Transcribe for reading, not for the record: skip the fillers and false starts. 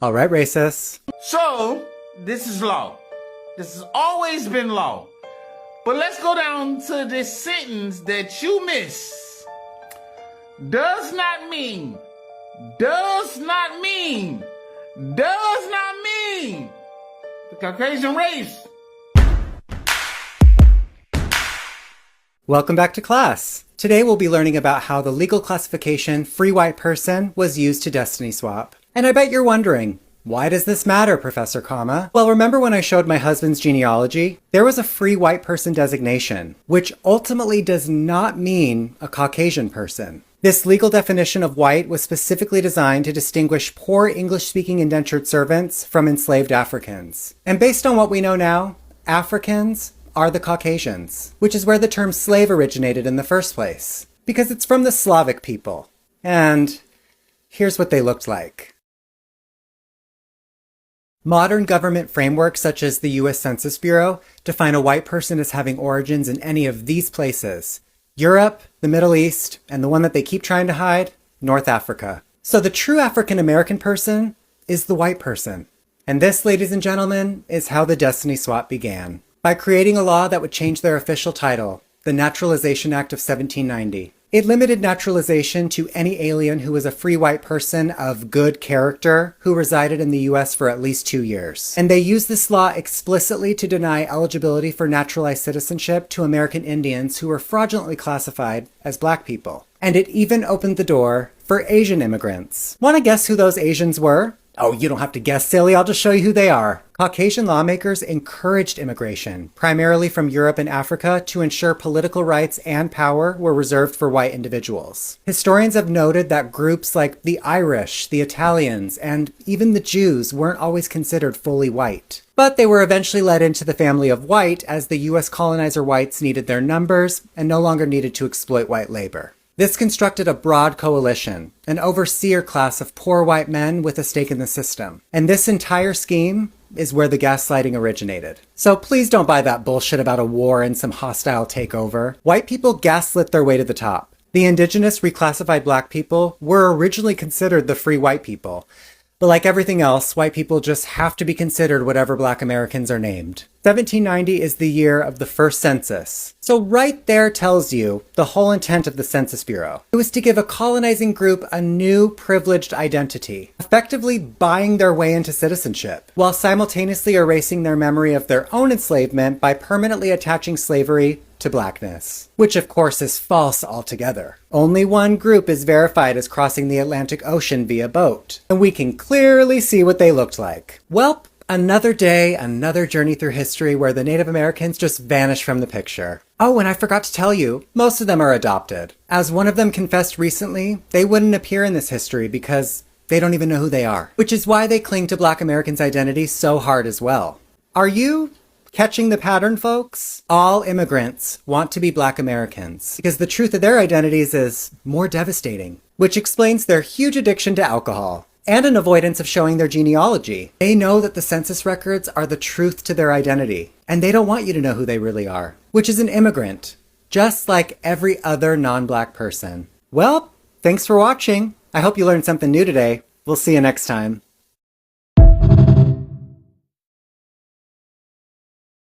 All right, racists. So, this is law. This has always been law. But let's go down to this sentence that you miss. Does not mean the Caucasian race. Welcome back to class. Today we'll be learning about how the legal classification free white person was used to destiny swap. And I bet you're wondering, why does this matter, Professor Comma? Well, remember when I showed my husband's genealogy? There was a free white person designation, which ultimately does not mean a Caucasian person. This legal definition of white was specifically designed to distinguish poor English-speaking indentured servants from enslaved Africans. And based on what we know now, Africans are the Caucasians, which is where the term slave originated in the first place, because it's from the Slavic people. And here's what they looked like. Modern government frameworks such as the U.S. Census Bureau define a white person as having origins in any of these places: Europe, the Middle East, and the one that they keep trying to hide, North Africa. So the true African American person is the white person. And this, ladies and gentlemen, is how the destiny swap began. By creating a law that would change their official title, the Naturalization Act of 1790. It limited naturalization to any alien who was a free white person of good character who resided in the U.S. for at least 2 years. And they used this law explicitly to deny eligibility for naturalized citizenship to American Indians who were fraudulently classified as black people. And it even opened the door for Asian immigrants. Want to guess who those Asians were? Oh, you don't have to guess, silly. I'll just show you who they are. Caucasian lawmakers encouraged immigration, primarily from Europe and Africa, to ensure political rights and power were reserved for white individuals. Historians have noted that groups like the Irish, the Italians, and even the Jews weren't always considered fully white. But they were eventually let into the family of white as the U.S. colonizer whites needed their numbers and no longer needed to exploit white labor. This constructed a broad coalition, an overseer class of poor white men with a stake in the system. And this entire scheme is where the gaslighting originated. So please don't buy that bullshit about a war and some hostile takeover. White people gaslit their way to the top. The indigenous reclassified black people were originally considered the free white people. But like everything else, white people just have to be considered whatever black Americans are named. 1790 is the year of the first census. So right there tells you the whole intent of the Census Bureau. It was to give a colonizing group a new privileged identity, effectively buying their way into citizenship, while simultaneously erasing their memory of their own enslavement by permanently attaching slavery to blackness, which of course is false altogether. Only one group is verified as crossing the Atlantic Ocean via boat, and we can clearly see what they looked like. Welp, another day, another journey through history where the Native Americans just vanish from the picture. Oh, and I forgot to tell you, most of them are adopted. As one of them confessed recently, they wouldn't appear in this history because they don't even know who they are, which is why they cling to black Americans' identity so hard as well. Are you catching the pattern, folks? All immigrants want to be black Americans because the truth of their identities is more devastating, which explains their huge addiction to alcohol and an avoidance of showing their genealogy. They know that the census records are the truth to their identity, and they don't want you to know who they really are, which is an immigrant, just like every other non-black person. Well, thanks for watching. I hope you learned something new today. We'll see you next time.